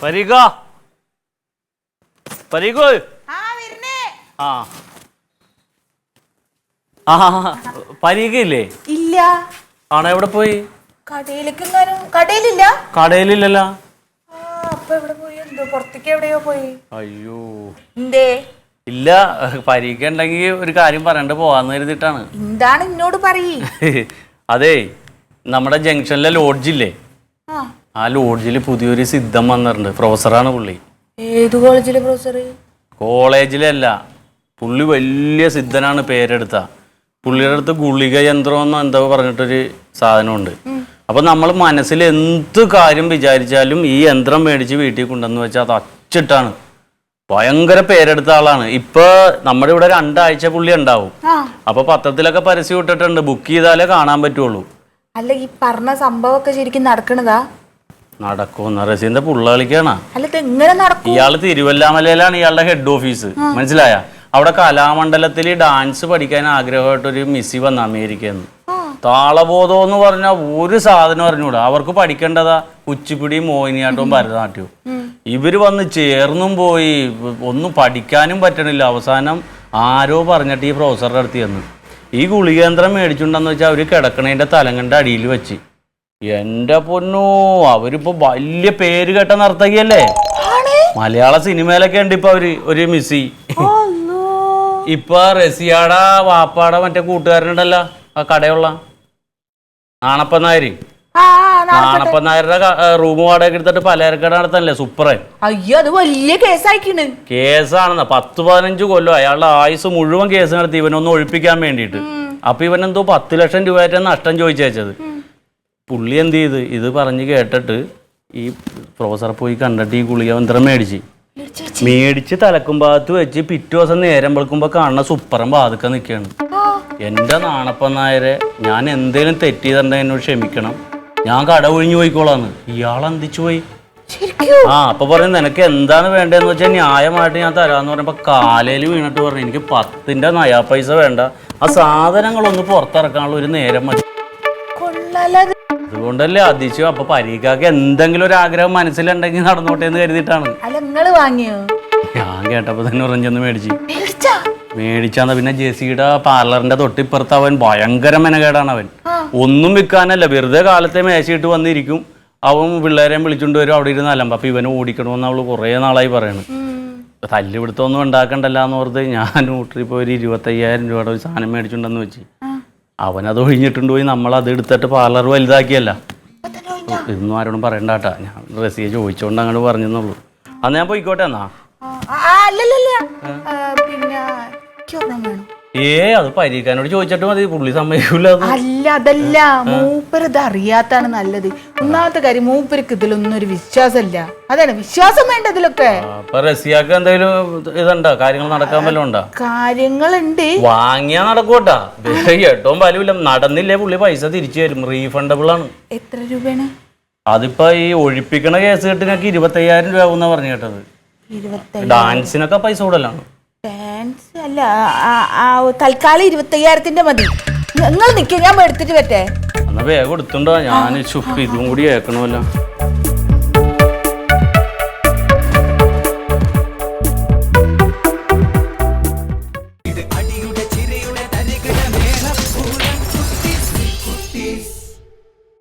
പരീക പരീകോ ആ ആ പരീകയില്ലേ? ഇല്ല. ആണോ? എവിടെ പോയി? കടയിലില്ല. കടയിലില്ലല്ലോ. അപ്പൊ എവിടെ പോയി? എന്തോ പുറത്തേക്ക് എവിടെയോ പോയി. അയ്യോ എന്തേ? ഇല്ല, പരീക്ഷ ഉണ്ടെങ്കിൽ ഒരു കാര്യം പറയണ്ട് പോവാന്ന് കരുതിട്ടാണ്. എന്താണ് എന്നോട് പറയ്. അതെ, നമ്മുടെ ജംഗ്ഷനിലെ ലോഡ്ജില്ലേ, ആ ലോഡ്ജിൽ പുതിയൊരു സിദ്ധം വന്നിട്ടുണ്ട്. പ്രൊഫസറാണ് പുള്ളി. ഏത് കോളേജിലെ പ്രൊഫസർ? കോളേജിലല്ല, പുള്ളി വലിയ സിദ്ധനാണ്. പേരെടുത്ത പുള്ളിയുടെ അടുത്ത് ഗുളിക യന്ത്രം എന്നോ എന്തോ പറഞ്ഞിട്ടൊരു സാധനമുണ്ട്. അപ്പൊ നമ്മൾ മനസ്സിൽ എന്ത് കാര്യം വിചാരിച്ചാലും ഈ യന്ത്രം മേടിച്ച് വീട്ടിൽ കൊണ്ടുവന്ന് വെച്ചാൽ അത് അച്ചിട്ടാണ്. ഭയങ്കര പേരെടുത്ത ആളാണ്. ഇപ്പൊ നമ്മുടെ ഇവിടെ 2 ആഴ്ച പുള്ളി ഉണ്ടാവും. അപ്പൊ പത്രത്തിലൊക്കെ പരസ്യം ഇട്ടിട്ടുണ്ട്, ബുക്ക് ചെയ്താലേ കാണാൻ പറ്റുള്ളൂ. അല്ല, ഈ പറഞ്ഞ സംഭവമൊക്കെ ശരിക്കും നടക്കണതാ? നടക്കുമെന്ന റസീന്റെ പുള്ള കളിക്കാണ്. അല്ല, എങ്ങനെ നടക്കും? ഇയാള് തിരുവല്ലാമലയിലാണ് ഇയാളുടെ ഹെഡ് ഓഫീസ്. മനസ്സിലായ? അവിടെ കലാമണ്ഡലത്തിൽ ഡാൻസ് പഠിക്കാൻ ആഗ്രഹമായിട്ടൊരു മിസ്സി വന്ന അമേരിക്കയിൽ നിന്ന്. താളബോധം എന്ന് പറഞ്ഞാൽ ഒരു സാധനം അറിഞ്ഞൂടാ. അവർക്ക് പഠിക്കേണ്ടതാ കുച്ചിപ്പിടിയും മോഹിനിയാട്ടവും ഭരതനാട്യവും. ഇവര് വന്ന് ചേർന്നും പോയി, ഒന്നും പഠിക്കാനും പറ്റണില്ല. അവസാനം ആരോ പറഞ്ഞിട്ട് ഈ പ്രൊഫസറുടെ അടുത്ത് ചെന്ന് ഈ ഗുളികേന്ദ്രം മേടിച്ചുണ്ടെന്ന് വെച്ചാൽ അവര് കിടക്കണേന്റെ തലങ്ങന്റെ അടിയിൽ വെച്ച്. എന്റെ പൊന്നോ, അവരിപ്പോ വലിയ പേര് കേട്ട നർത്തകിയല്ലേ. മലയാള സിനിമയിലൊക്കെ ഉണ്ട് ഇപ്പൊ അവര്. ഒരു മിസ്സി ഇപ്പൊ റസിയാട വാപ്പാട മറ്റേ കൂട്ടുകാരനുണ്ടല്ലോ, ആ കടയുള്ള ആണപ്പനായര്. ആണപ്പനായരുടെ റൂം വാടക എടുത്തിട്ട് പലചരക്കട നടത്തല്ലേ സൂപ്പറെ. അയ്യോ, അത് വലിയ കേസായിക്കണ്. കേസാണെന്ന 10-15 കൊല്ലം അയാളുടെ ആയുസ് മുഴുവൻ കേസ് നടത്തി ഇവനൊന്ന് ഒഴിപ്പിക്കാൻ വേണ്ടിയിട്ട്. അപ്പൊ ഇവനെന്തോ 10 ലക്ഷം രൂപയായിട്ട് നഷ്ടം ചോദിച്ചത്. പുള്ളി എന്ത് ചെയ്ത് ഇത് പറഞ്ഞ് കേട്ടിട്ട് ഈ പ്രൊഫസറെ പോയി കണ്ടിട്ട് ഈ ഗുളിക യന്ത്രം മേടിച്ച് തലക്കും ഭാഗത്ത് വെച്ച് പിറ്റേ ദിവസം നേരം വെളുക്കുമ്പോ കാണുന്ന സൂപ്പറൻ ബാധക്ക നിൽക്കുകയാണ്. എന്റെ നാണപ്പനായരെ, ഞാൻ എന്തേലും തെറ്റ് ചെയ്തിട്ടുണ്ടെങ്കിൽ എന്നോട് ക്ഷമിക്കണം, ഞാൻ കട ഒഴിഞ്ഞു പോയിക്കോളാന്ന്. ഇയാൾ എന്തിച്ചു പോയി. അപ്പൊ പറഞ്ഞു നിനക്ക് എന്താണ് വേണ്ടതെന്ന് വെച്ചാൽ ന്യായമായിട്ട് ഞാൻ തരാന്ന് പറഞ്ഞപ്പോ കാലയിൽ വീണിട്ട് പറഞ്ഞു എനിക്ക് 10 നയാ പൈസ വേണ്ട, ആ സാധനങ്ങളൊന്ന് പുറത്തിറക്കാനുള്ള ഒരു നേരം മതി. അതുകൊണ്ടല്ലേ അതിശയം. അപ്പൊ പരീക്ഷക്ക് എന്തെങ്കിലും ഒരു ആഗ്രഹം മനസ്സിലുണ്ടെങ്കിൽ നടന്നോട്ടെ എന്ന് കരുതിയിട്ടാണ്. ഞാൻ കേട്ടപ്പോ തന്നെ ഉറഞ്ഞെന്ന് മേടിച്ചാന്ന്. പിന്നെ ജെസിയുടെ പാർലറിന്റെ തൊട്ടിപ്പുറത്ത് അവൻ ഭയങ്കര മെനകേടാണ്. അവൻ ഒന്നും വിൽക്കാനല്ല, വെറുതെ കാലത്തെ മേശയിട്ട് വന്നിരിക്കും. അവൻ പിള്ളേരെയും വിളിച്ചോണ്ട് വരും, അവിടെ ഇരുന്ന് അലമ്പ. അപ്പൊ ഇവനെ ഓടിക്കണമെന്ന് അവള് കുറെ നാളായി പറയണ്. തല്ലുപിടുത്തൊന്നും ഉണ്ടാക്കണ്ടല്ലാന്ന് ഓർത്ത് ഞാൻ ഊട്ടറിൽ പോയി ഒരു 25,000 രൂപയുടെ ഒരു സാധനം മേടിച്ചിട്ടുണ്ടെന്ന് വെച്ച് അവനത് ഒഴിഞ്ഞിട്ടുണ്ട് പോയി. നമ്മളത് എടുത്തിട്ട് പാർലർ വലുതാക്കിയല്ല. ഇതൊന്നും ആരോടും പറയണ്ടാട്ടാ, ഞാൻ റസിയെ ചോദിച്ചോണ്ട് അങ്ങോട്ട് പറഞ്ഞെന്നുള്ളൂ. അന്ന് ഞാൻ പോയിക്കോട്ടെ എന്നാ. അത് പരീക്കാനോട് ചോദിച്ചിട്ട് മതി, പുള്ളി സമ്മതിക്കൂല. അല്ല, അതല്ല, മൂപ്പരത് അറിയാത്താണ് നല്ലത്. ഒന്നാമത്തെ കാര്യം, മൂപ്പർക്ക് ഇതിലൊന്നും ഒരു വിശ്വാസമില്ല. അതാണ് വിശ്വാസം വേണ്ട ഇതിലൊക്കെ. അപ്പൊ റസിയാക്ക് എന്തെങ്കിലും ഇതുണ്ടോ, കാര്യങ്ങൾ നടക്കാൻ വല്ലതും ഉണ്ടോ? കാര്യങ്ങളുണ്ട്, വാങ്ങിയാ നടക്കൂട്ടാ. ഏറ്റവും വലുവില്ല, നടന്നില്ലേ പുള്ളി പൈസ തിരിച്ചു തരും, റീഫണ്ടബിൾ ആണ്. എത്ര രൂപയാണ്? അതിപ്പോ ഈ ഒഴിപ്പിക്കണ കേസ് കെട്ടിനൊക്കെ 25,000 രൂപ ആവുന്ന പറഞ്ഞു കേട്ടത്. ഡാൻസിനൊക്കെ പൈസ കൂടുതലാണ്. ഡാൻസ് അല്ല, തൽക്കാലം 25,000 മതി. നിങ്ങൾ നിൽക്കുക, ഞാൻ എടുത്തിട്ട് പറ്റേ. എന്നാ വേഗം എടുത്തുണ്ടോ, ഞാൻ ഇതും കൂടി കേൾക്കണമല്ലോ.